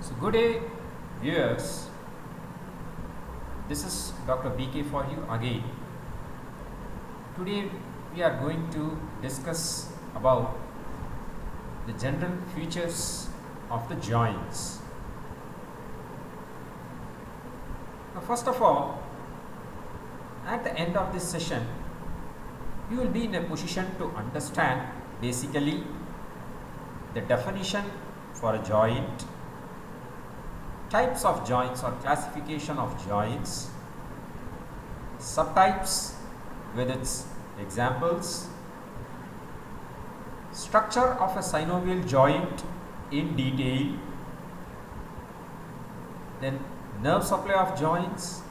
So good day viewers, this is Dr. BK for you again. Today we are going to discuss about the general features of the joints. Now first of all, at the end of this session, you will be in a position to understand basically the definition for a joint, types of joints or classification of joints, subtypes with its examples, structure of a synovial joint in detail, then nerve supply of joints,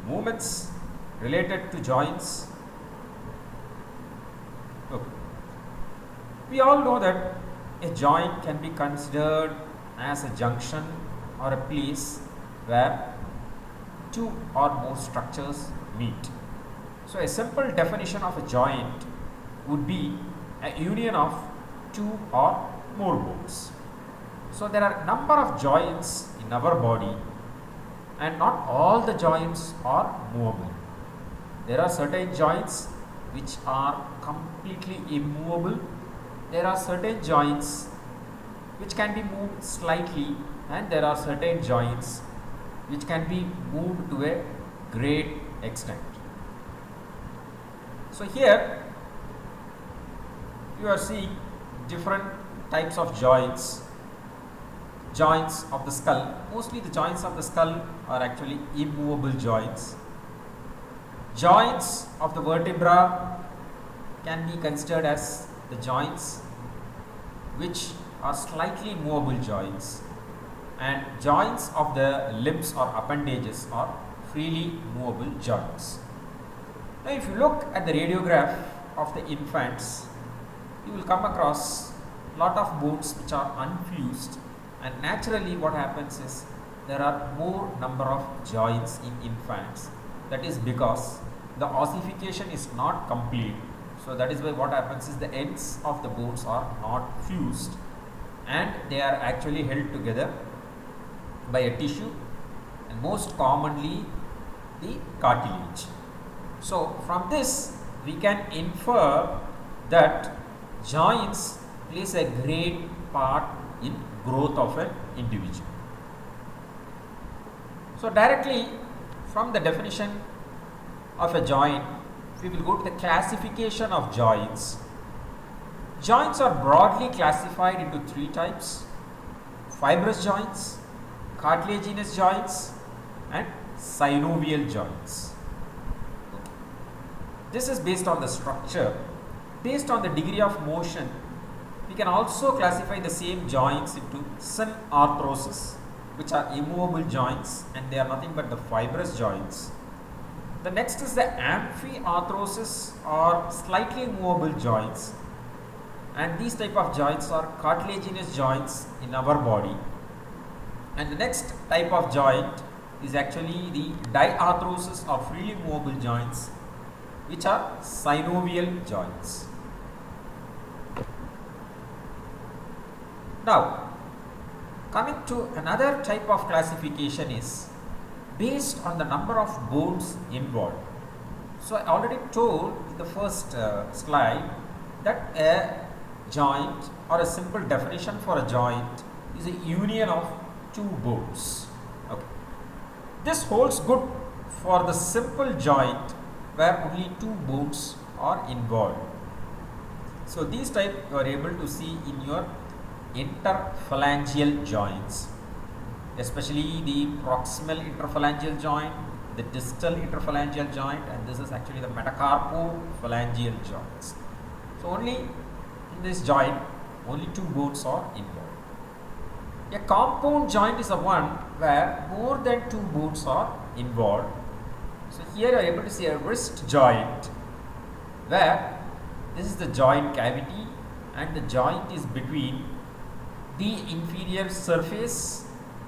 movements related to joints. Okay. We all know that a joint can be considered as a junction or a place where two or more structures meet. So a simple definition of a joint would be a union of two or more bones. So there are a number of joints in our body, and not all the joints are movable. There are certain joints which are completely immovable. There are certain joints which can be moved slightly, and there are certain joints which can be moved to a great extent. So here you are seeing different types of joints. Joints of the skull, mostly the joints of the skull are actually immovable joints. Joints of the vertebra can be considered as the joints which are slightly movable joints, and joints of the limbs or appendages are freely movable joints. Now if you look at the radiograph of the infants, you will come across lot of bones which are unfused, and naturally what happens is there are more number of joints in infants. That is because the ossification is not complete. So that is why what happens is the ends of the bones are not fused, and they are actually held together by a tissue, and most commonly the cartilage. So from this we can infer that joints plays a great part in growth of an individual. So directly from the definition of a joint, we will go to the classification of joints. Joints are broadly classified into three types: fibrous joints, cartilaginous joints, and synovial joints. This is based on the structure. Based on the degree of motion, we can also classify the same joints into synarthrosis, which are immovable joints, and they are nothing but the fibrous joints. The next is the amphiarthrosis, or slightly movable joints, and these type of joints are cartilaginous joints in our body. And the next type of joint is actually the diarthrosis, or freely movable joints, which are synovial joints. Now coming to another type of classification is based on the number of bones involved. So I already told in the first slide that a joint, or a simple definition for a joint, is a union of two bones. Okay. This holds good for the simple joint where only two bones are involved. So these type you are able to see in your interphalangeal joints, especially the proximal interphalangeal joint, the distal interphalangeal joint, and this is actually the metacarpophalangeal joints. So only in this joint only two bones are involved. A compound joint is the one where more than two bones are involved. So here you are able to see a wrist joint where this is the joint cavity, and the joint is between the inferior surface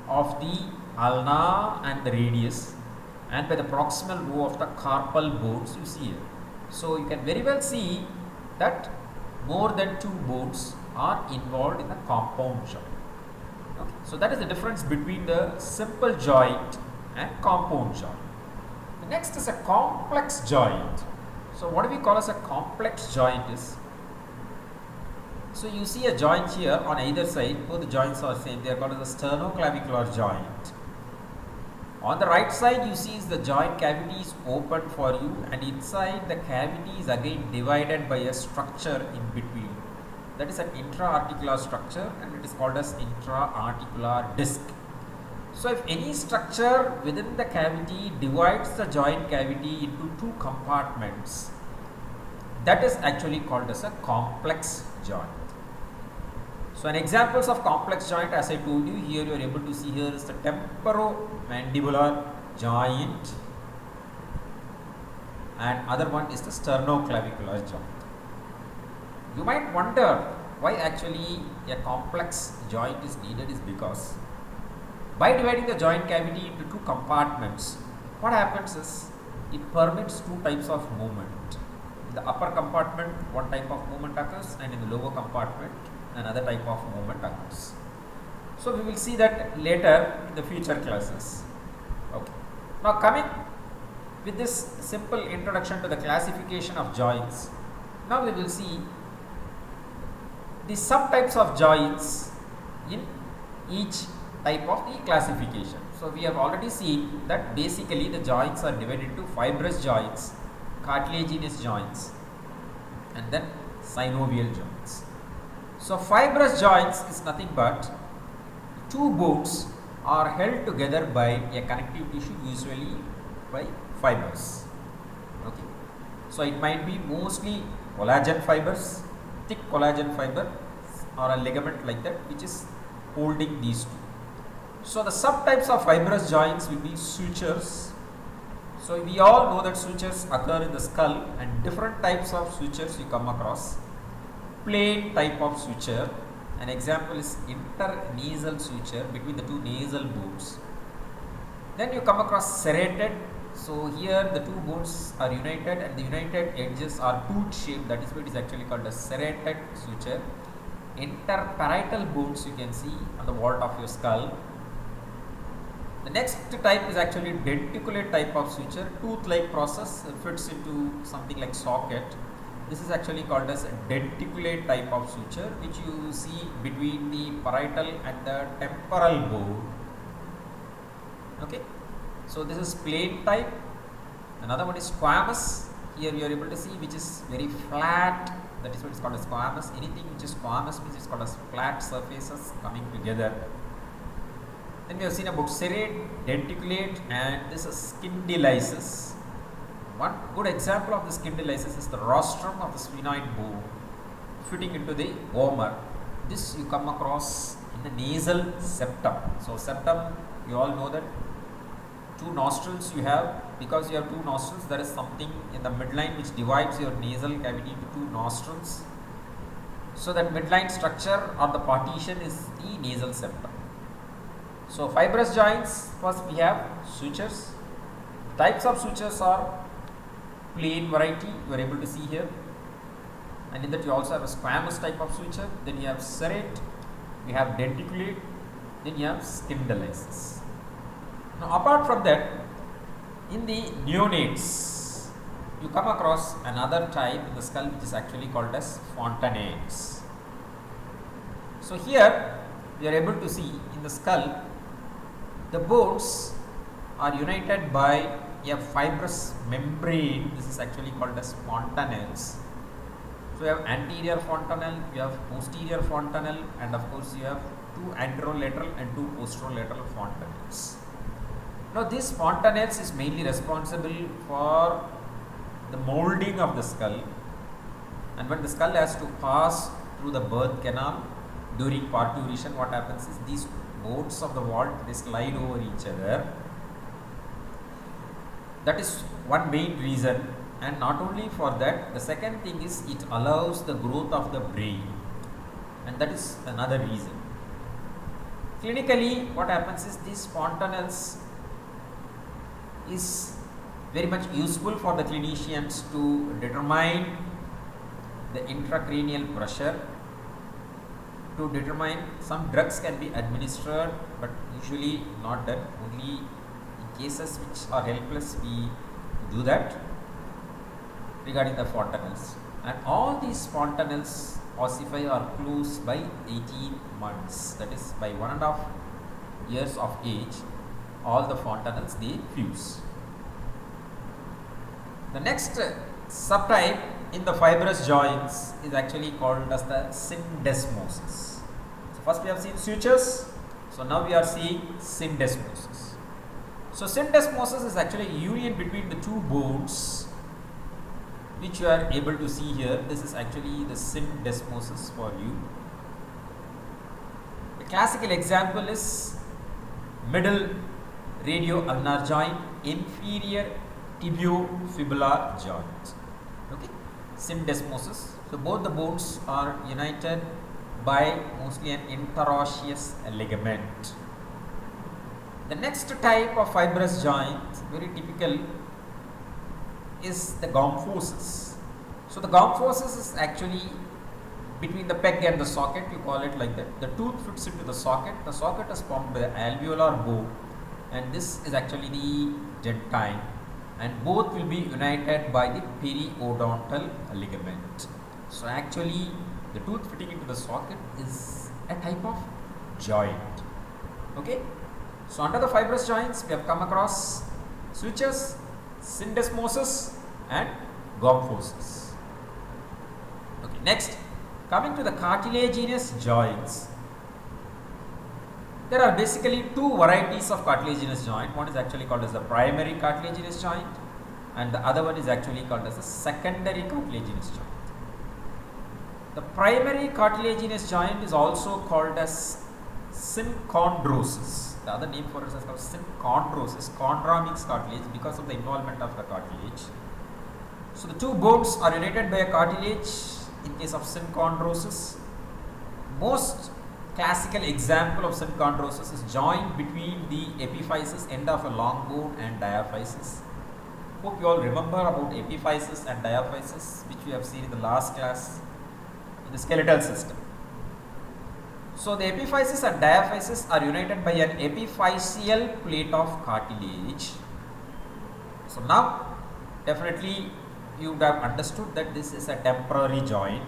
of the ulna and the radius, and by the proximal row of the carpal bones you see here. So you can very well see that more than two bones are involved in the compound joint. Okay. So that is the difference between the simple joint and compound joint. The next is a complex joint. So what do we call as a complex joint is, so you see a joint here on either side, both the joints are same, they are called as a sternoclavicular joint. On the right side you see is the joint cavity is open for you, and inside the cavity is again divided by a structure in between. That is an intra-articular structure, and it is called as intra-articular disc. So if any structure within the cavity divides the joint cavity into two compartments, that is actually called as a complex joint. So an examples of complex joint, as I told you, here you are able to see here is the temporomandibular joint, and other one is the sternoclavicular joint. You might wonder why actually a complex joint is needed is because by dividing the joint cavity into two compartments, what happens is it permits two types of movement. In the upper compartment, one type of movement occurs, and in the lower compartment, another type of movement occurs. So we will see that later in the future classes. Okay. Now coming with this simple introduction to the classification of joints, now we will see the subtypes of joints in each type of the classification. So we have already seen that basically the joints are divided into fibrous joints, cartilaginous joints, and then synovial joints. So fibrous joints is nothing but two bones are held together by a connective tissue, usually by fibers. Okay. So it might be mostly collagen fibers, thick collagen fiber, or a ligament like that, which is holding these two. So the subtypes of fibrous joints will be sutures. So we all know that sutures occur in the skull, and different types of sutures you come across. Plain type of suture, an example is internasal suture between the two nasal bones. Then you come across serrated. So here the two bones are united, and the united edges are tooth shaped, that is why it is actually called a serrated suture. Interparietal bones you can see on the vault of your skull. The next type is actually denticulate type of suture, tooth-like process, fits into something like socket. This is actually called as a denticulate type of suture, which you see between the parietal and the temporal bone. Okay, so this is plain type. Another one is squamous. Here you are able to see, which is very flat. That is what is called as squamous. Anything which is squamous means it's called as flat surfaces coming together. Then we have seen about serrate, denticulate, and this is scintillaceous. One good example of the scintillaceous is the rostrum of the sphenoid bone fitting into the vomer. This you come across in the nasal septum. So septum, you all know that two nostrils you have. Because you have two nostrils, there is something in the midline which divides your nasal cavity into two nostrils. So that midline structure or the partition is the nasal septum. So fibrous joints, first we have sutures. Types of sutures are plain variety, you are able to see here, and in that you also have a squamous type of suture. Then you have serrate, you have denticulate, then you have scintillaceous. Now apart from that, in the neonates, you come across another type in the skull which is actually called as fontanettes. So here we are able to see in the skull, the bones are united by a fibrous membrane. This is actually called as fontanelles. So you have anterior fontanelle, you have posterior fontanelle, and of course you have two anterolateral and two posterolateral fontanelles. Now this fontanelles is mainly responsible for the molding of the skull, and when the skull has to pass through the birth canal during parturition, what happens is these bones of the vault, they slide over each other. That is one main reason, and not only for that, the second thing is it allows the growth of the brain, and that is another reason. Clinically, what happens is these fontanelles is very much useful for the clinicians to determine the intracranial pressure, to determine some drugs can be administered, but usually not done. Only in cases which are helpless we do that regarding the fontanelles. And all these fontanelles ossify or close by 18 months, that is by 1.5 years of age, all the fontanelles they fuse. The next subtype in the fibrous joints is actually called as the syndesmosis. So first we have seen sutures, so now we are seeing syndesmosis. So syndesmosis is actually a union between the two bones, which you are able to see here. This is actually the syndesmosis for you. The classical example is middle radioulnar joint, inferior tibiofibular joint. Okay, syndesmosis. So both the bones are united by mostly an interosseous ligament. The next type of fibrous joint, very typical, is the gomphosis. So the gomphosis is actually between the peg and the socket, you call it like that. The tooth fits into the socket is formed by the alveolar bone, and this is actually the dentine, and both will be united by the periodontal ligament. So actually the tooth fitting into the socket is a type of joint. Okay, so under the fibrous joints we have come across sutures, syndesmosis and gomphosis. Okay, next, coming to the cartilaginous joints, there are basically two varieties of cartilaginous joint. One is actually called as the primary cartilaginous joint, and the other one is actually called as the secondary cartilaginous joint. The primary cartilaginous joint is also called as synchondrosis. The other name for it is called synchondrosis. Chondra means cartilage because of the involvement of the cartilage. So the two bones are united by a cartilage in case of synchondrosis. Most classical example of synchondrosis is joint between the epiphysis, end of a long bone, and diaphysis. Hope you all remember about epiphysis and diaphysis, which we have seen in the last class in the skeletal system. So the epiphysis and diaphysis are united by an epiphyseal plate of cartilage. So now definitely you would have understood that this is a temporary joint,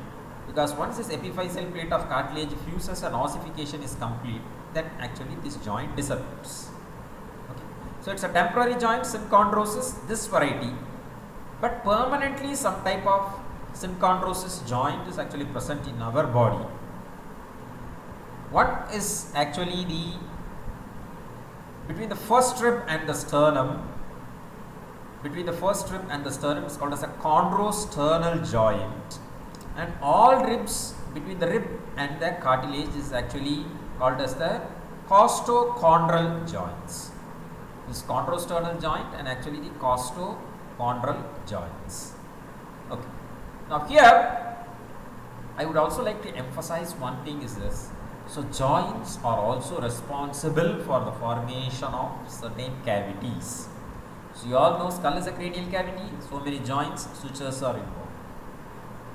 because once this epiphyseal plate of cartilage fuses and ossification is complete, then actually this joint disappears. Okay. So it's a temporary joint, synchondrosis, this variety, but permanently some type of synchondrosis joint is actually present in our body. What is actually between the first rib and the sternum? Between the first rib and the sternum is called as a chondrosternal joint, and all ribs between the rib and the cartilage is actually called as the costochondral joints. This chondrosternal joint and actually the costochondral joints. Okay. Now here I would also like to emphasize one thing is this. So joints are also responsible for the formation of certain cavities. So you all know skull is a cranial cavity, so many joints, sutures are involved.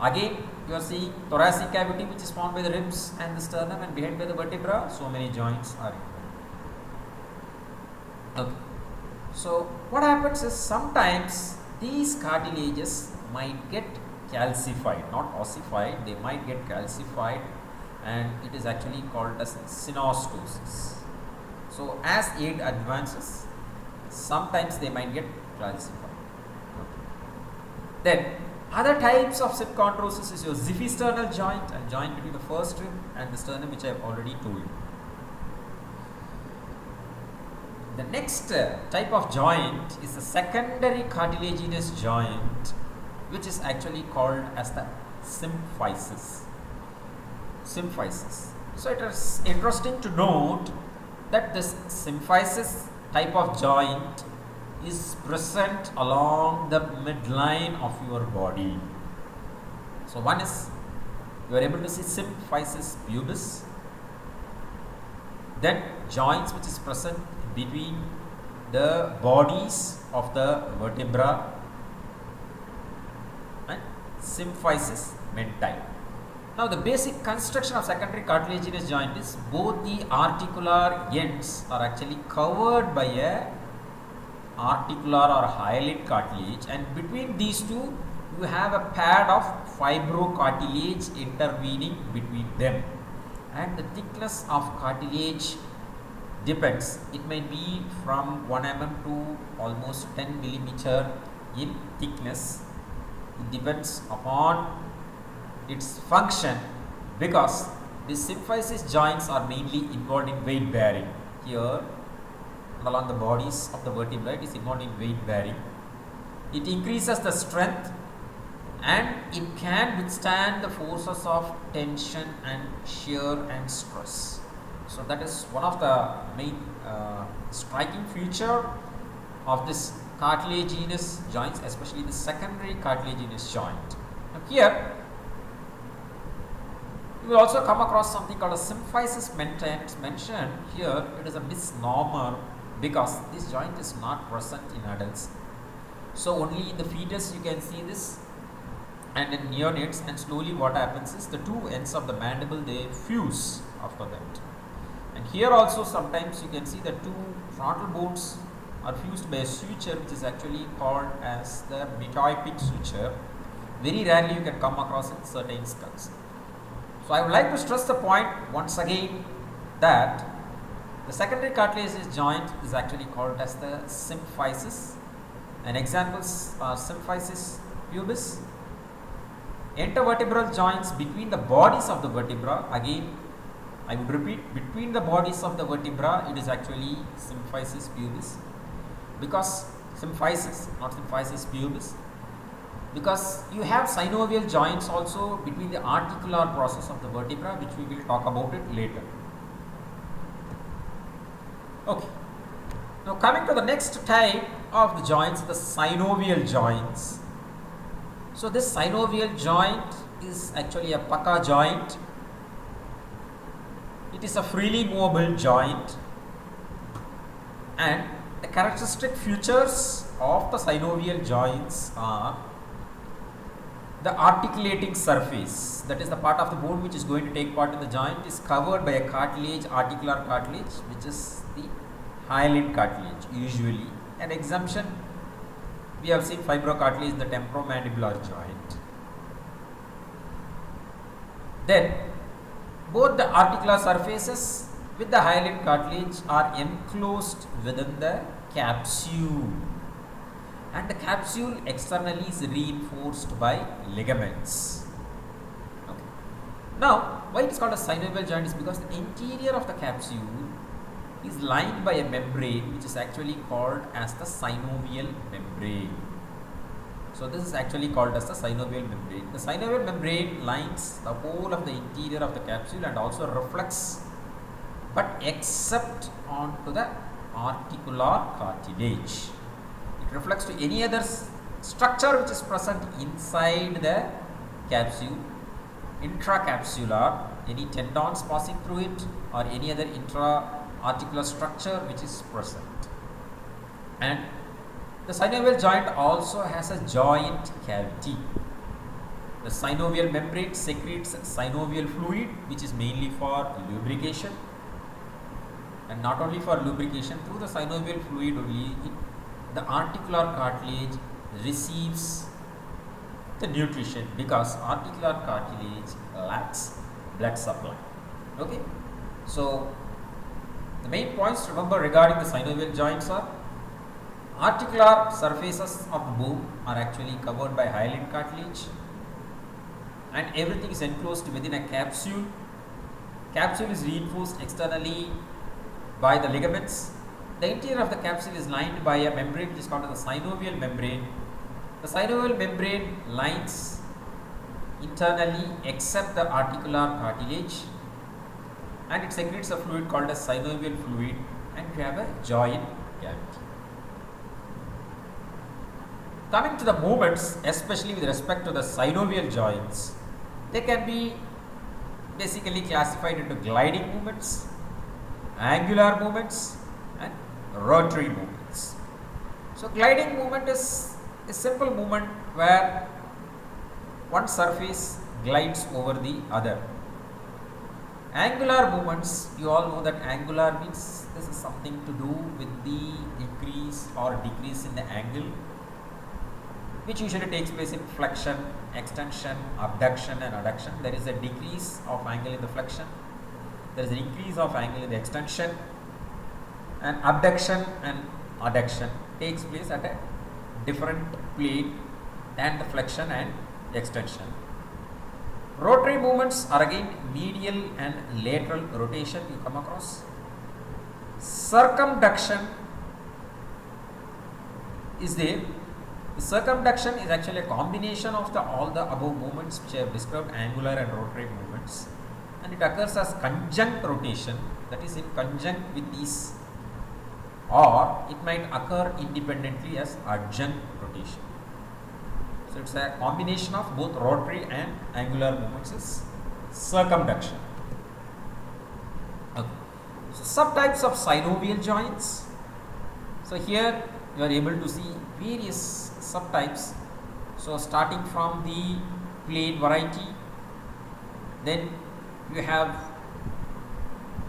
Again you are seeing thoracic cavity, which is formed by the ribs and the sternum and behind by the vertebra, so many joints are involved. Okay. So what happens is sometimes these cartilages might get calcified, not ossified, they might get calcified, and it is actually called as synostosis. So as age advances, sometimes they might get calcified. Then other types of synchondrosis is your xiphisternal joint, and joint between the first rib and the sternum, which I have already told you. The next type of joint is the secondary cartilaginous joint, which is actually called as the symphysis. Symphysis. So it is interesting to note that this symphysis type of joint is present along the midline of your body. So one is, you are able to see symphysis pubis, then joints which is present between the bodies of the vertebra, and symphysis menti. Now the basic construction of secondary cartilaginous joint is both the articular ends are actually covered by a articular or hyaline cartilage, and between these two you have a pad of fibrocartilage intervening between them, and the thickness of cartilage depends. It may be from 1 mm to almost 10 millimeter in thickness. It depends upon its function, because the symphysis joints are mainly involved in weight bearing. Here along the bodies of the vertebrae, it is involved in weight bearing. It increases the strength and it can withstand the forces of tension and shear and stress. So that is one of the main striking feature of this cartilaginous joints, especially the secondary cartilaginous joint. Now here you will also come across something called a symphysis mentioned. Here it is a misnomer, because this joint is not present in adults. So only in the fetus you can see this, and in neonates, and slowly what happens is the two ends of the mandible, they fuse after that. And here also sometimes you can see the two frontal bones are fused by a suture which is actually called as the metoipic suture. Very rarely you can come across in certain skulls. So I would like to stress the point once again that the secondary cartilaginous joint is actually called as the symphysis, and examples are symphysis pubis. Intervertebral joints between the bodies of the vertebra, again I would repeat, between the bodies of the vertebra, it is actually symphysis pubis, because symphysis, not symphysis pubis, because you have synovial joints also between the articular process of the vertebra, which we will talk about it later. Okay. Now coming to the next type of the joints, the synovial joints. So this synovial joint is actually a pucka joint. It is a freely movable joint, and the characteristic features of the synovial joints are the articulating surface, that is the part of the bone which is going to take part in the joint, is covered by a cartilage, articular cartilage, which is the hyaline cartilage usually. An exemption, we have seen fibrocartilage, the temporomandibular joint. Then both the articular surfaces with the hyaline cartilage are enclosed within the capsule, and the capsule externally is reinforced by ligaments. Okay. Now, why it is called a synovial joint is because the interior of the capsule is lined by a membrane which is actually called as the synovial membrane. So this is actually called as the synovial membrane. The synovial membrane lines the whole of the interior of the capsule and also reflects, but except onto the articular cartilage. It reflects to any other structure which is present inside the capsule, intracapsular, any tendons passing through it, or any other intra-articular structure which is present. And the synovial joint also has a joint cavity. The synovial membrane secretes synovial fluid, which is mainly for lubrication, and not only for lubrication, through the synovial fluid only the articular cartilage receives the nutrition, because articular cartilage lacks blood supply. Okay, so the main points to remember regarding the synovial joints are: articular surfaces of the bone are actually covered by hyaline cartilage, and everything is enclosed within a capsule. Capsule is reinforced externally by the ligaments. The interior of the capsule is lined by a membrane which is called as the synovial membrane. The synovial membrane lines internally except the articular cartilage, and it secretes a fluid called as synovial fluid, and you have a joint cavity. Coming to the movements, especially with respect to the synovial joints, they can be basically classified into gliding movements, angular movements, and rotary movements. So gliding movement is a simple movement where one surface glides over the other. Angular movements, you all know that angular means this is something to do with the increase or decrease in the angle, which usually takes place in flexion, extension, abduction and adduction. There is a decrease of angle in the flexion, there is an increase of angle in the extension, and abduction and adduction takes place at a different plane than the flexion and extension. Rotary movements are again medial and lateral rotation you come across. Circumduction is there. The circumduction is actually a combination of all the above movements which I have described, angular and rotary movements, and it occurs as conjunct rotation, that is in conjunct with these, or it might occur independently as adjunct rotation. So it's a combination of both rotary and angular movements is circumduction. Okay. So subtypes of synovial joints. So here you are able to see various subtypes. So starting from the plane variety, then you have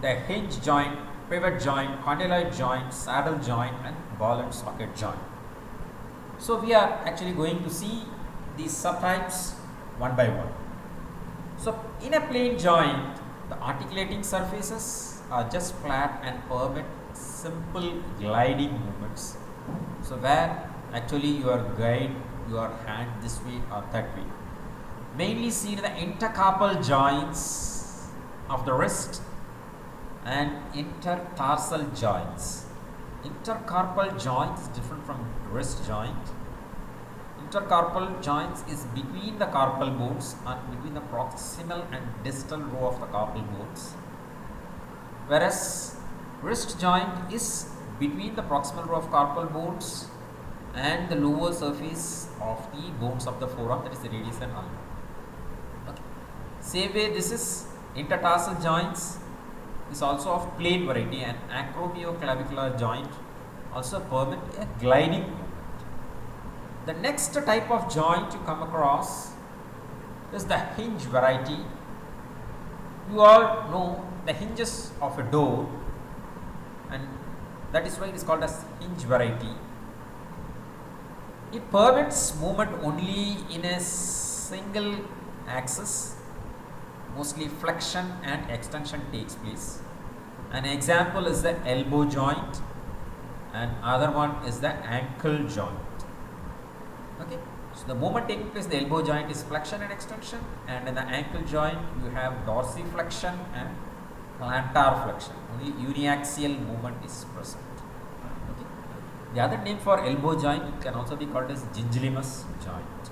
the hinge joint, pivot joint, condyloid joint, saddle joint and ball and socket joint. So we are actually going to see these subtypes one by one. So in a plane joint, the articulating surfaces are just flat and permit simple gliding movements. So where actually you are guide your hand this way or that way. Mainly seen in the intercarpal joints of the wrist and intertarsal joints. Intercarpal joint is different from wrist joint. Intercarpal joints is between the carpal bones and between the proximal and distal row of the carpal bones, whereas wrist joint is between the proximal row of carpal bones and the lower surface of the bones of the forearm, that is the radius and ulna. Okay. Same way, this is intertarsal joints is also of plane variety, and acromioclavicular joint also permit a gliding movement. The next type of joint you come across is the hinge variety. You all know the hinges of a door, and that is why it is called as hinge variety. It permits movement only in a single axis. Mostly flexion and extension takes place. An example is the elbow joint, and other one is the ankle joint. Okay, so the movement taking place in the elbow joint is flexion and extension, and in the ankle joint you have dorsiflexion and plantar flexion. Only uniaxial movement is present. Okay. The other name for elbow joint can also be called as gingivimus joint.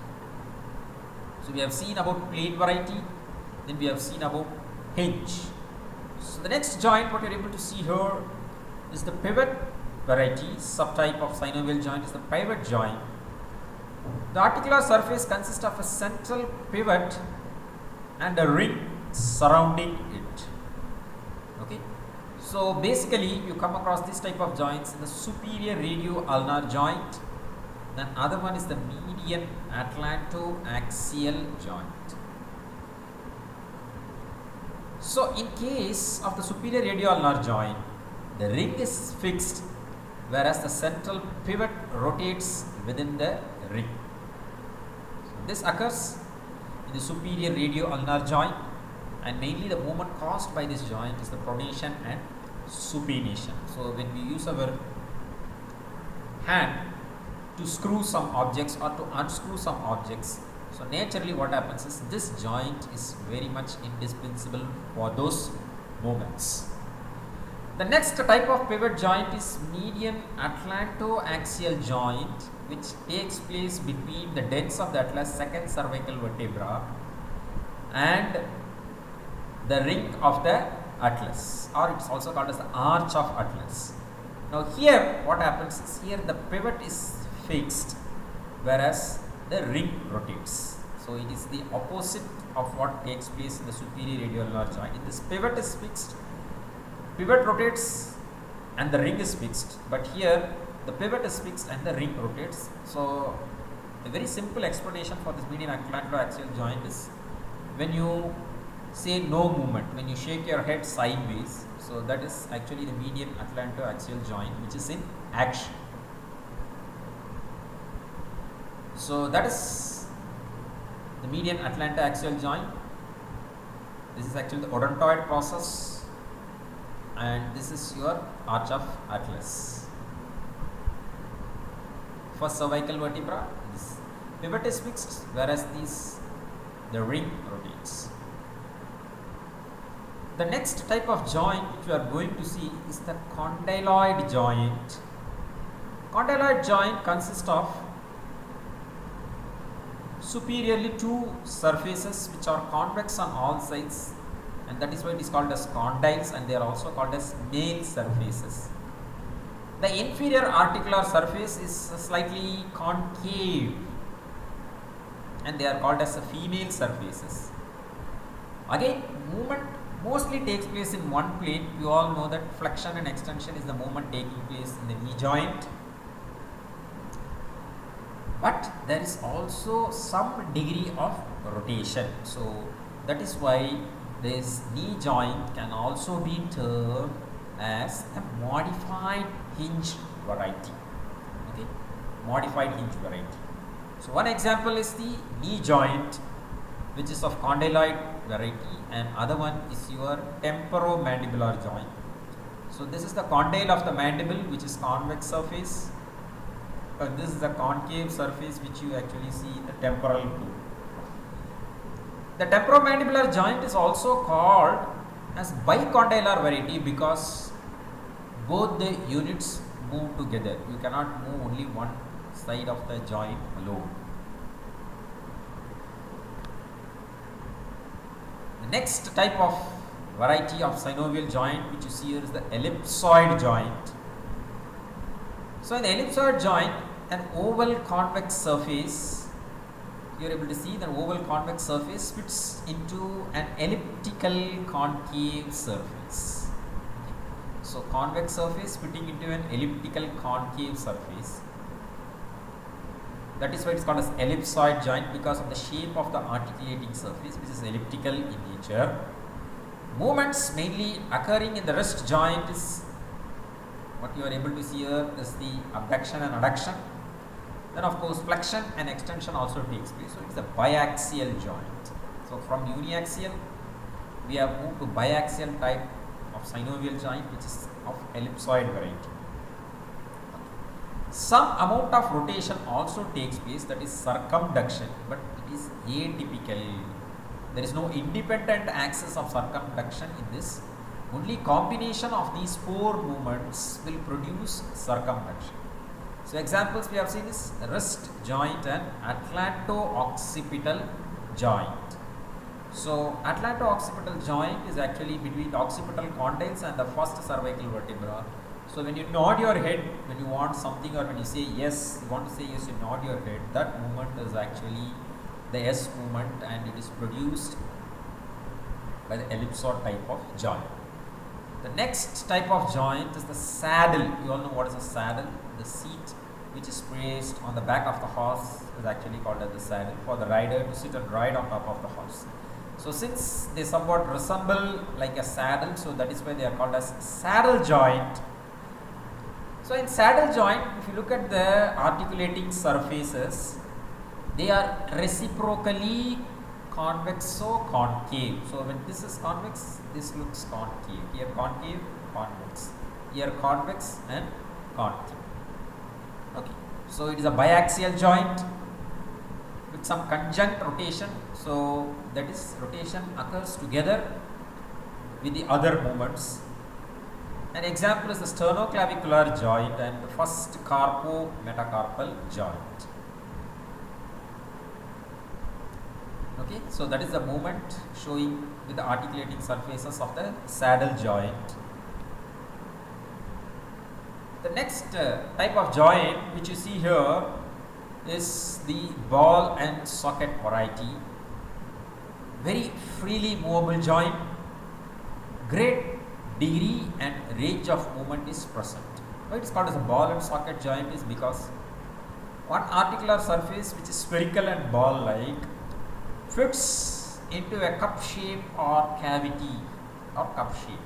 So we have seen about plane variety, then we have seen about hinge. So the next joint what you are able to see here is the pivot variety. Subtype of synovial joint is the pivot joint. The articular surface consists of a central pivot and a ring surrounding it. Okay. So basically you come across this type of joints in the superior radio-ulnar joint. Then other one is the median atlantoaxial joint. So in case of the superior radio-ulnar joint, the ring is fixed, whereas the central pivot rotates within the ring. So this occurs in the superior radio-ulnar joint, and mainly the movement caused by this joint is the pronation and supination. So when we use our hand to screw some objects or to unscrew some objects, so naturally what happens is this joint is very much indispensable for those movements. The next type of pivot joint is median atlantoaxial joint, which takes place between the dens of the atlas, second cervical vertebra, and the ring of the atlas, or it's also called as the arch of atlas. Now here what happens is, here the pivot is fixed, whereas the ring rotates. So it is the opposite of what takes place in the superior radio-ulnar joint. In this, pivot is fixed, pivot rotates and the ring is fixed, but here the pivot is fixed and the ring rotates. So a very simple explanation for this median atlantoaxial joint is when you say no movement, when you shake your head sideways, so that is actually the median atlantoaxial joint which is in action. So that is the median atlantoaxial joint. This is actually the odontoid process, and this is your arch of Atlas. For cervical vertebra, this pivot is fixed, whereas the ring rotates. The next type of joint which we are going to see is the condyloid joint. Condyloid joint consists of superiorly two surfaces which are convex on all sides, and that is why it is called as condyles, and they are also called as male surfaces. The inferior articular surface is slightly concave, and they are called as female surfaces. Again, movement mostly takes place in one plane. You all know that flexion and extension is the movement taking place in the knee joint. But there is also some degree of rotation. So that is why this knee joint can also be termed as a modified hinge variety. Okay, modified hinge variety. So one example is the knee joint, which is of condyloid variety, and other one is your temporomandibular joint. So this is the condyle of the mandible, which is convex surface. This is the concave surface which you actually see in the temporal tube. The temporomandibular joint is also called as bicondylar variety because both the units move together. You cannot move only one side of the joint alone. The next type of variety of synovial joint which you see here is the ellipsoid joint. So in the ellipsoid joint, an oval convex surface, you are able to see the oval convex surface fits into an elliptical concave surface. So convex surface fitting into an elliptical concave surface. That is why it is called as ellipsoid joint, because of the shape of the articulating surface, which is elliptical in nature. Movements mainly occurring in the wrist joint is what you are able to see here is the abduction and adduction. Then of course flexion and extension also takes place. So it is a biaxial joint. So from uniaxial we have moved to biaxial type of synovial joint, which is of ellipsoid variety. Some amount of rotation also takes place, that is circumduction, but it is atypical. There is no independent axis of circumduction in this. Only combination of these four movements will produce circumduction. So examples we have seen is wrist joint and atlanto-occipital joint. So atlanto-occipital joint is actually between the occipital condyles and the first cervical vertebra. So when you nod your head, when you want something, or when you say yes, you want to say yes, you nod your head, that movement is actually the S movement, and it is produced by the ellipsoid type of joint. The next type of joint is the saddle. You all know what is a saddle. The seat which is placed on the back of the horse is actually called as the saddle, for the rider to sit and ride on top of the horse. So since they somewhat resemble like a saddle, so that is why they are called as saddle joint. So in saddle joint, if you look at the articulating surfaces, they are reciprocally convexo-concave. So when this is convex, this looks concave. Here concave, convex. Here convex and concave. Okay. So it is a biaxial joint with some conjunct rotation. So that is, rotation occurs together with the other movements. An example is the sternoclavicular joint and the first carpo-metacarpal joint. Okay, so that is the movement showing with the articulating surfaces of the saddle joint. The next type of joint which you see here is the ball and socket variety. Very freely movable joint. Great degree and range of movement is present. Why it is called as a ball and socket joint is because one articular surface which is spherical and ball like fits into a cup shape or cavity or cup shape.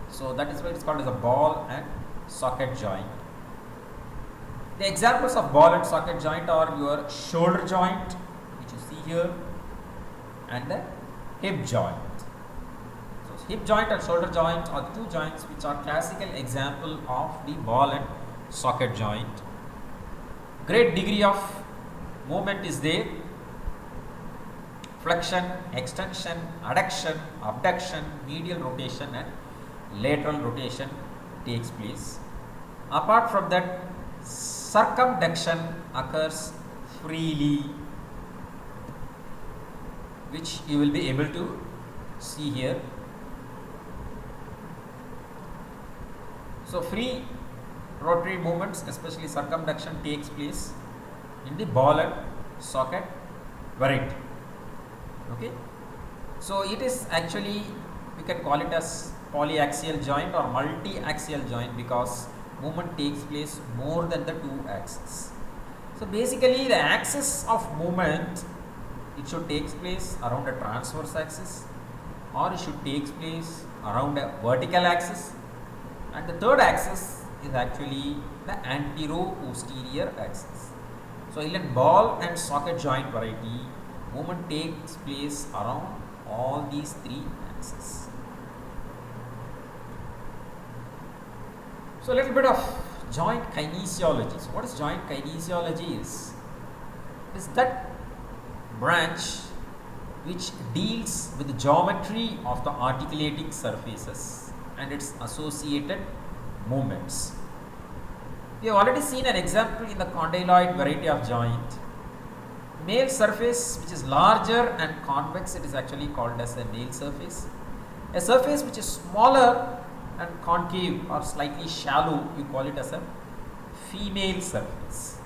So that is why it's called as a ball and socket joint. The examples of ball and socket joint are your shoulder joint, which you see here, and the hip joint. So hip joint and shoulder joint are the two joints which are classical example of the ball and socket joint. Great degree of movement is there. Flexion, extension, adduction, abduction, medial rotation and lateral rotation takes place. Apart from that, circumduction occurs freely, which you will be able to see here. So free rotary movements, especially circumduction, takes place in the ball and socket variety. Okay, so it is actually, we can call it as polyaxial joint or multi-axial joint because movement takes place more than the two axes. So basically the axis of movement, it should take place around a transverse axis or it should take place around a vertical axis, and the third axis is actually the antero-posterior axis. So in ball and socket joint variety, movement takes place around all these three axes. So a little bit of joint kinesiology. So what is joint kinesiology is that branch which deals with the geometry of the articulating surfaces and its associated movements. We have already seen an example in the condyloid variety of joint. Nail surface which is larger and convex, it is actually called as a nail surface. A surface which is smaller and concave or slightly shallow, you call it as a female surface.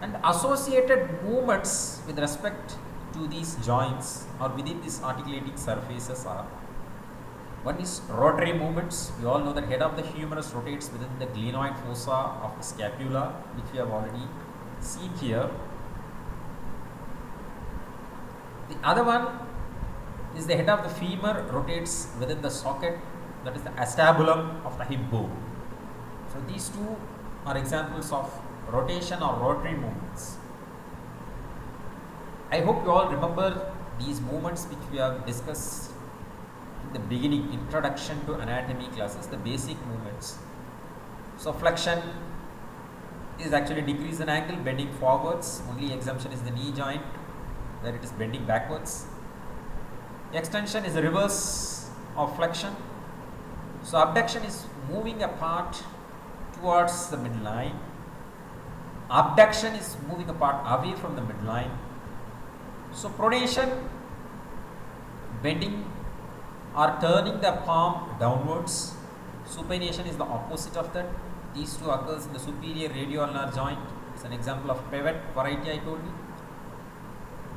And associated movements with respect to these joints or within these articulating surfaces are: one is rotary movements. We all know that head of the humerus rotates within the glenoid fossa of the scapula, which we have already seen here. The other one is the head of the femur rotates within the socket, that is the acetabulum of the hip bone. So these two are examples of rotation or rotary movements. I hope you all remember these movements which we have discussed in the beginning, introduction to anatomy classes, the basic movements. So flexion is actually decrease in angle, bending forwards. Only exemption is the knee joint, where it is bending backwards. Extension is the reverse of flexion. So abduction is moving apart towards the midline. Abduction is moving apart away from the midline. So pronation, bending or turning the palm downwards. Supination is the opposite of that. These two occurs in the superior radioulnar joint. It's an example of pivot variety I told you.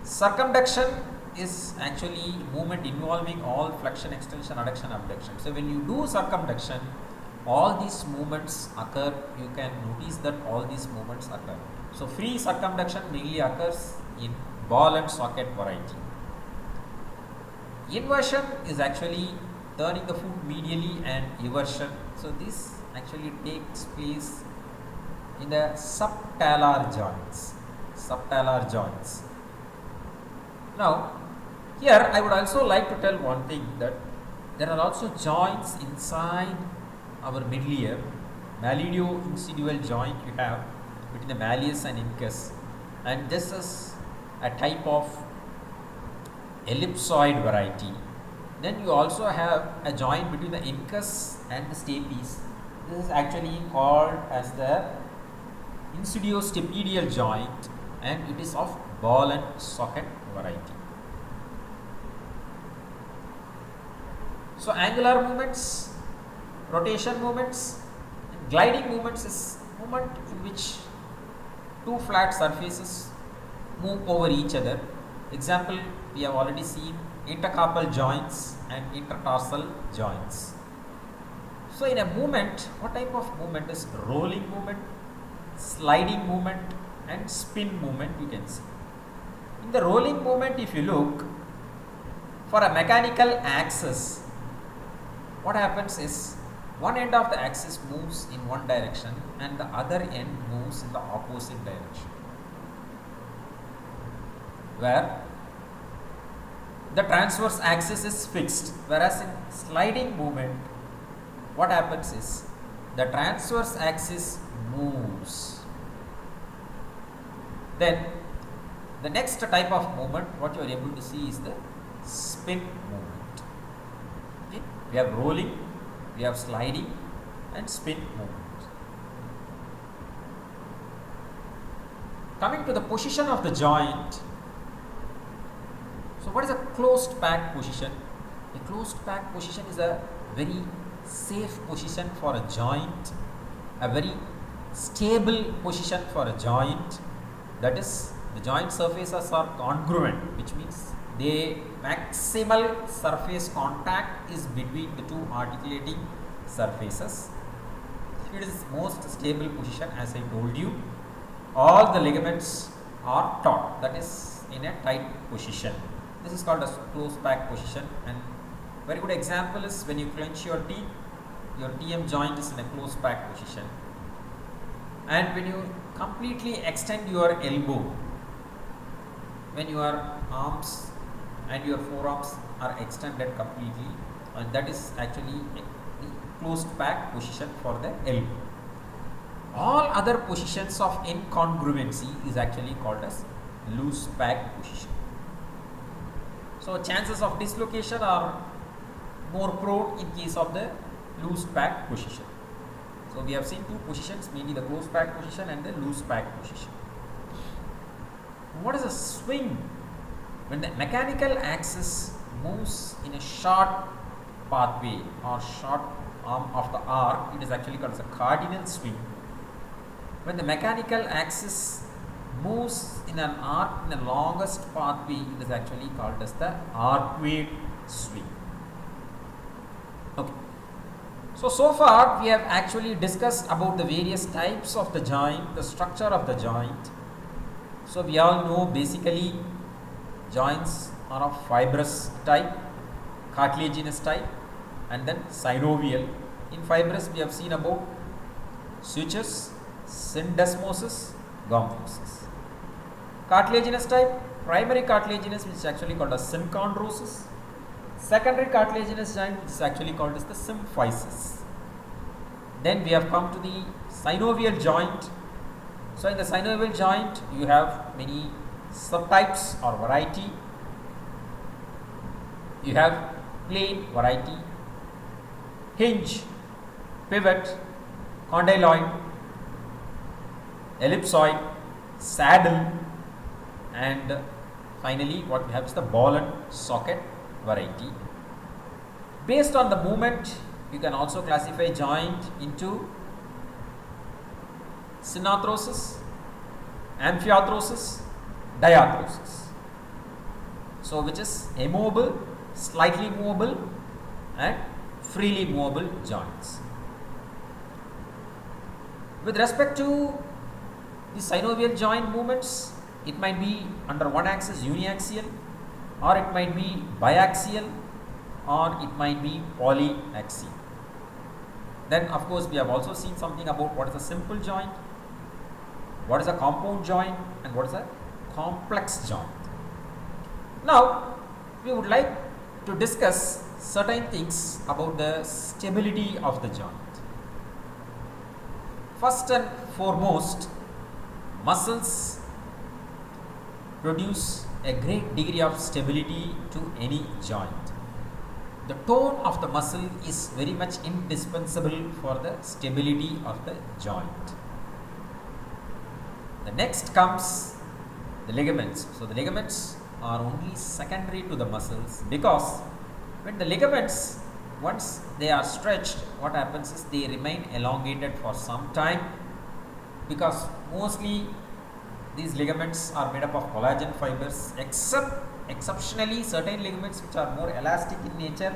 Circumduction is actually movement involving all flexion, extension, adduction, abduction. So when you do circumduction, all these movements occur. You can notice that all these movements occur. So free circumduction mainly occurs in ball and socket variety. Inversion is actually turning the foot medially, and eversion. So this actually takes place in the subtalar joints. Subtalar joints. Now, here I would also like to tell one thing, that there are also joints inside our middle ear. Malleolo-insidial joint you have between the malleus and incus, and this is a type of ellipsoid variety. Then you also have a joint between the incus and the stapes. This is actually called as the insidiostapedial joint, and it is of ball and socket variety. So angular movements, rotation movements, and gliding movements is movement in which two flat surfaces move over each other. Example, we have already seen intercarpal joints and intertarsal joints. So in a movement, what type of movement is rolling movement, sliding movement and spin movement, you can see. In the rolling movement, if you look, For a mechanical axis, what happens is one end of the axis moves in one direction and the other end moves in the opposite direction, where the transverse axis is fixed, whereas in sliding movement what happens is the transverse axis moves. Then the next type of movement what you are able to see is the spin movement. Okay? We have rolling, we have sliding and spin movement. Coming to the position of the joint. So what is a closed pack position? A closed pack position is a very safe position for a joint, a very stable position for a joint. That is, the joint surfaces are congruent, which means the maximal surface contact is between the two articulating surfaces. It is most stable position, as I told you. All the ligaments are taut, that is in a tight position. This is called a closed pack position, and very good example is when you clench your teeth, your TM joint is in a closed pack position, and when you completely extend your elbow, when your arms and your forearms are extended completely, and that is actually the closed pack position for the elbow. All other positions of incongruency is actually called as loose pack position. So chances of dislocation are more prone in case of the loose pack position. So we have seen two positions, mainly the closed pack position and the loose pack position. What is a swing? When the mechanical axis moves in a short pathway or short arm of the arc, it is actually called as a cardinal swing. When the mechanical axis moves in an arc in the longest pathway, it is actually called as the arcuate swing. Okay. So far we have actually discussed about the various types of the joint, the structure of the joint. So we all know basically joints are of fibrous type, cartilaginous type, and then synovial. In fibrous we have seen about sutures, syndesmosis, gomphosis. Cartilaginous type, primary cartilaginous, which is actually called as synchondrosis. Secondary cartilaginous joint, which is actually called as the symphysis. Then we have come to the synovial joint. So in the synovial joint, you have many subtypes or variety. You have plane variety, hinge, pivot, condyloid, ellipsoid, saddle, and finally what we have is the ball and socket variety. Based on the movement, you can also classify joint into synarthrosis, amphiarthrosis, diarthrosis. So which is immobile, slightly movable and freely movable joints. With respect to the synovial joint movements, it might be under one axis uniaxial, or it might be biaxial, or it might be polyaxial. Then of course we have also seen something about what is a simple joint, what is a compound joint, and what is a complex joint. Now we would like to discuss certain things about the stability of the joint. First and foremost, muscles produce a great degree of stability to any joint. The tone of the muscle is very much indispensable for the stability of the joint. The next comes the ligaments. So the ligaments are only secondary to the muscles, because when the ligaments, once they are stretched, what happens is they remain elongated for some time, because mostly these ligaments are made up of collagen fibers, except exceptionally certain ligaments which are more elastic in nature,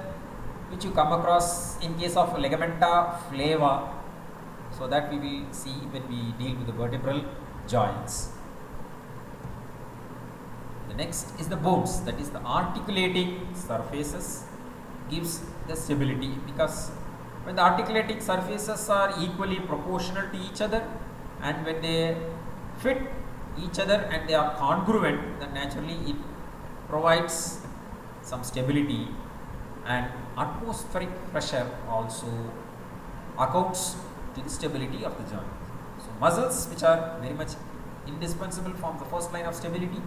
which you come across in case of ligamenta flava. So that we will see when we deal with the vertebral joints. The The next is the bones, that is the articulating surfaces gives the stability, because when the articulating surfaces are equally proportional to each other and when they fit each other and they are congruent, then naturally it provides some stability, and atmospheric pressure also accounts to the stability of the joint. So muscles, which are very much indispensable, form the first line of stability.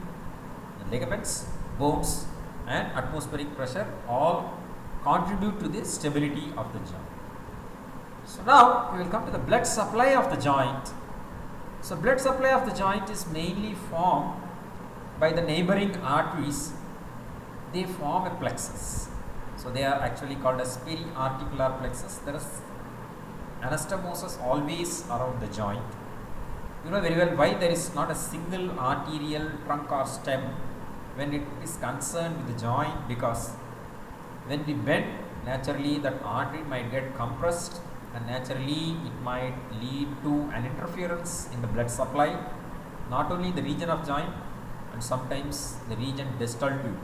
The ligaments, bones and atmospheric pressure all contribute to the stability of the joint. So now we will come to the blood supply of the joint. So blood supply of the joint is mainly formed by the neighboring arteries. They form a plexus. So they are actually called as periarticular plexus. There is anastomosis always around the joint. You know very well why there is not a single arterial trunk or stem when it is concerned with the joint, because when we bend, naturally that artery might get compressed and naturally it might lead to an interference in the blood supply, not only in the region of joint and sometimes the region distal to.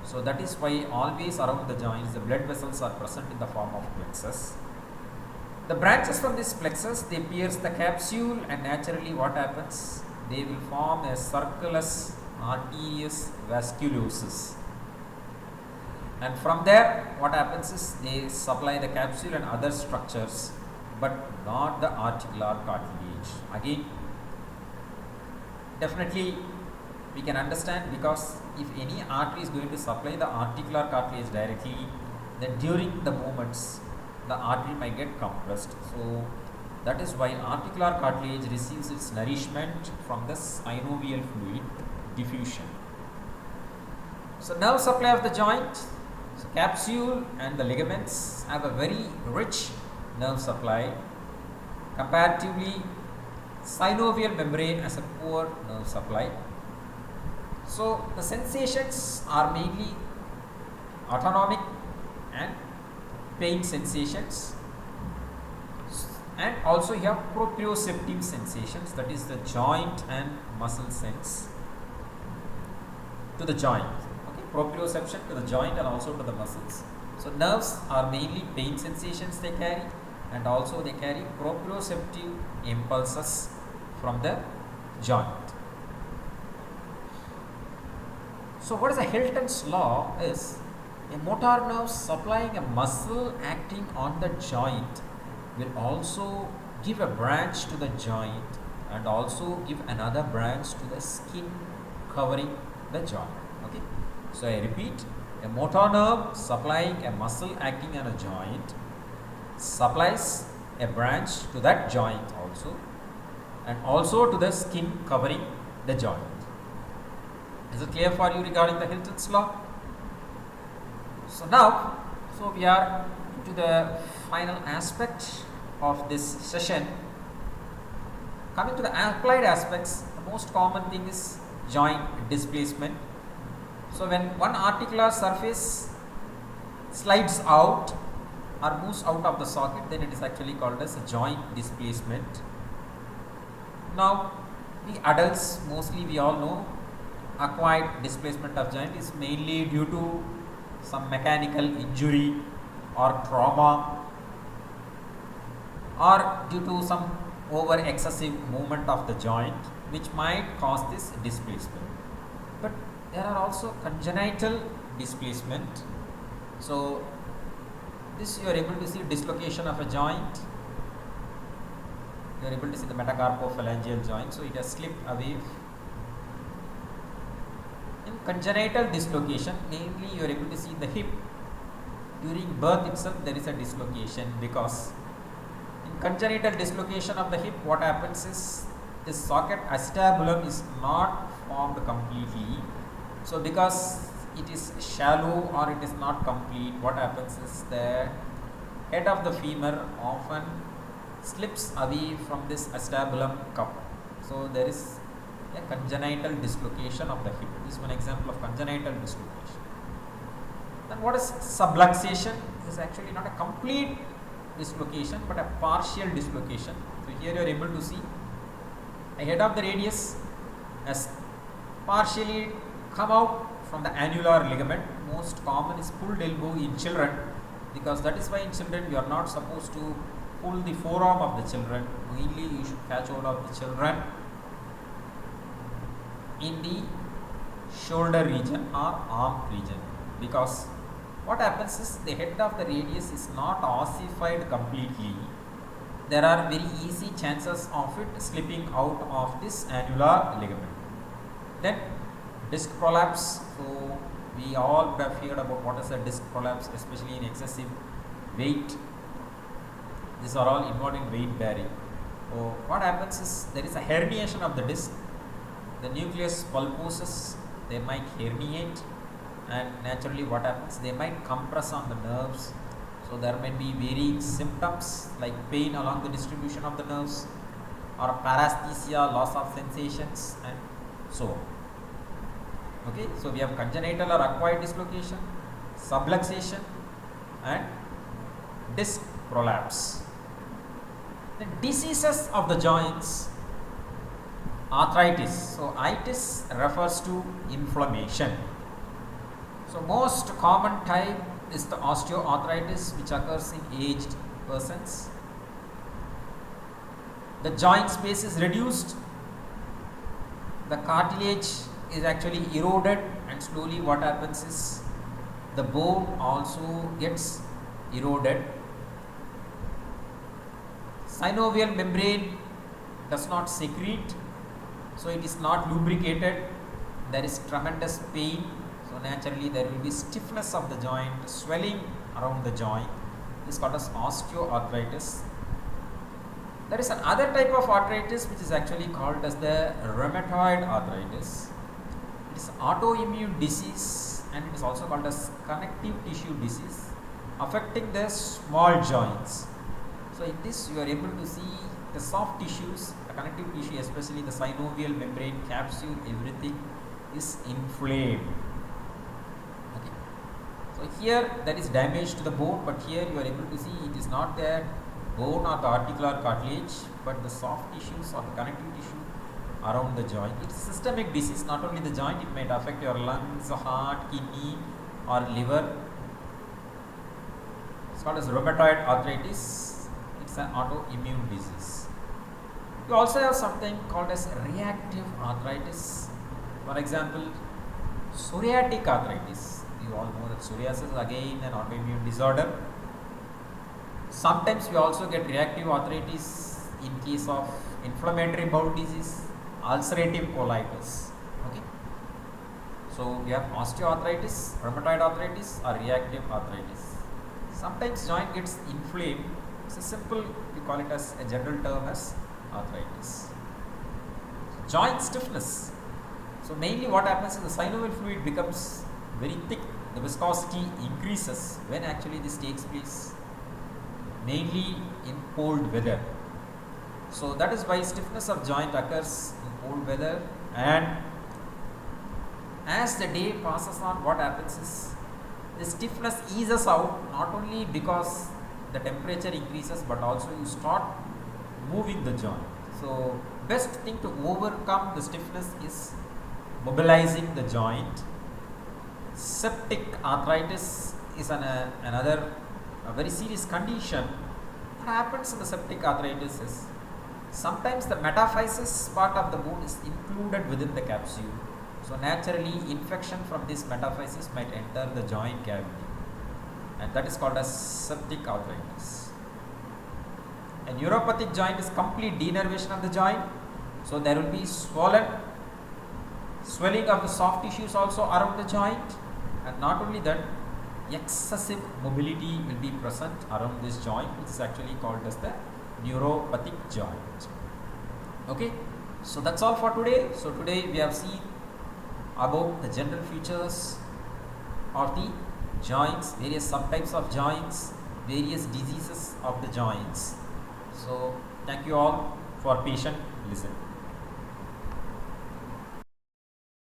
So that is why always around the joints the blood vessels are present in the form of plexus. The branches from this plexus, they pierce the capsule, and naturally what happens? They will form a circulus arterius vasculosus. And from there what happens is they supply the capsule and other structures, but not the articular cartilage. Again, definitely we can understand, because if any artery is going to supply the articular cartilage directly, then during the movements the artery might get compressed. So that is why articular cartilage receives its nourishment from the synovial fluid diffusion. So nerve supply of the joint, so capsule and the ligaments have a very rich nerve supply. Comparatively, synovial membrane has a poor nerve supply. So the sensations are mainly autonomic and pain sensations, and also you have proprioceptive sensations, that is the joint and muscle sense to the joint. Okay, proprioception to the joint and also to the muscles. So nerves are mainly pain sensations they carry, and also they carry proprioceptive impulses from the joint. So what is the Hilton's law is, a motor nerve supplying a muscle acting on the joint will also give a branch to the joint and also give another branch to the skin covering the joint. Okay, so I repeat, a motor nerve supplying a muscle acting on a joint supplies a branch to that joint also, and also to the skin covering the joint. Is it clear for you regarding the Hilton's law? So now, we are to the final aspect of this session. Coming to the applied aspects, the most common thing is joint displacement. So when one articular surface slides out or moves out of the socket, then it is actually called as a joint displacement. Now, we adults, mostly we all know, acquired displacement of joint is mainly due to some mechanical injury or trauma, or due to some over excessive movement of the joint, which might cause this displacement. But there are also congenital displacement. So this you are able to see dislocation of a joint. You are able to see the metacarpophalangeal joint, so it has slipped away. In congenital dislocation, mainly you are able to see the hip. During birth itself there is a dislocation, because in congenital dislocation of the hip, what happens is this socket acetabulum is not formed completely. So because it is shallow or it is not complete, what happens is the head of the femur often slips away from this acetabulum cup. So there is a congenital dislocation of the hip. This is one example of congenital dislocation. Then what is subluxation? This is actually not a complete dislocation but a partial dislocation. So here you are able to see a head of the radius as partially come out from the annular ligament. Most common is pulled elbow in children, because that is why in children you are not supposed to pull the forearm of the children. Mainly you should catch hold of the children in the shoulder region or arm region, because what happens is the head of the radius is not ossified completely. There are very easy chances of it slipping out of this annular ligament. Then disc prolapse. So we all have heard about what is a disc prolapse, especially in excessive weight. These are all involved in weight bearing. So what happens is there is a herniation of the disc. The nucleus pulposus, they might herniate, and naturally what happens, they might compress on the nerves. So there may be varying symptoms like pain along the distribution of the nerves, or paresthesia, loss of sensations, and so on. Okay, so we have congenital or acquired dislocation, subluxation, and disc prolapse. The diseases of the joints. Arthritis. So itis refers to inflammation. So most common type is the osteoarthritis, which occurs in aged persons. The joint space is reduced. The cartilage is actually eroded, and slowly what happens is the bone also gets eroded. Synovial membrane does not secrete, so it is not lubricated. There is tremendous pain. So naturally there will be stiffness of the joint, swelling around the joint. This is called as osteoarthritis. There is another type of arthritis which is actually called as the rheumatoid arthritis. It is autoimmune disease, and it is also called as connective tissue disease, affecting the small joints. So in this you are able to see the soft tissues, the connective tissue, especially the synovial membrane, capsule, everything is inflamed. Okay. So here there is damage to the bone, but here you are able to see it is not the bone or the articular cartilage, but the soft tissues or the connective tissue around the joint. It is systemic disease, not only the joint, it might affect your lungs, heart, kidney, or liver. It's called as rheumatoid arthritis. It's an autoimmune disease. You also have something called as reactive arthritis. For example, psoriatic arthritis. You all know that psoriasis is again an autoimmune disorder. Sometimes we also get reactive arthritis in case of inflammatory bowel disease, ulcerative colitis. Okay. So we have osteoarthritis, rheumatoid arthritis, or reactive arthritis. Sometimes joint gets inflamed. It's a simple, we call it as a general term as arthritis. Joint stiffness. So mainly what happens is the synovial fluid becomes very thick. The viscosity increases when actually this takes place, mainly in cold weather. So that is why stiffness of joint occurs in cold weather, and as the day passes on, what happens is the stiffness eases out, not only because the temperature increases, but also you start moving the joint. So best thing to overcome the stiffness is mobilizing the joint. Septic arthritis is another very serious condition. What happens in the septic arthritis is sometimes the metaphysis part of the bone is included within the capsule. So naturally infection from this metaphysis might enter the joint cavity, and that is called as septic arthritis. A neuropathic joint is complete denervation of the joint. So there will be swelling of the soft tissues also around the joint, and not only that, excessive mobility will be present around this joint, which is actually called as the neuropathic joint. Okay, so that's all for today. So today we have seen about the general features of the joints, various subtypes of joints, various diseases of the joints. So thank you all for patient listening.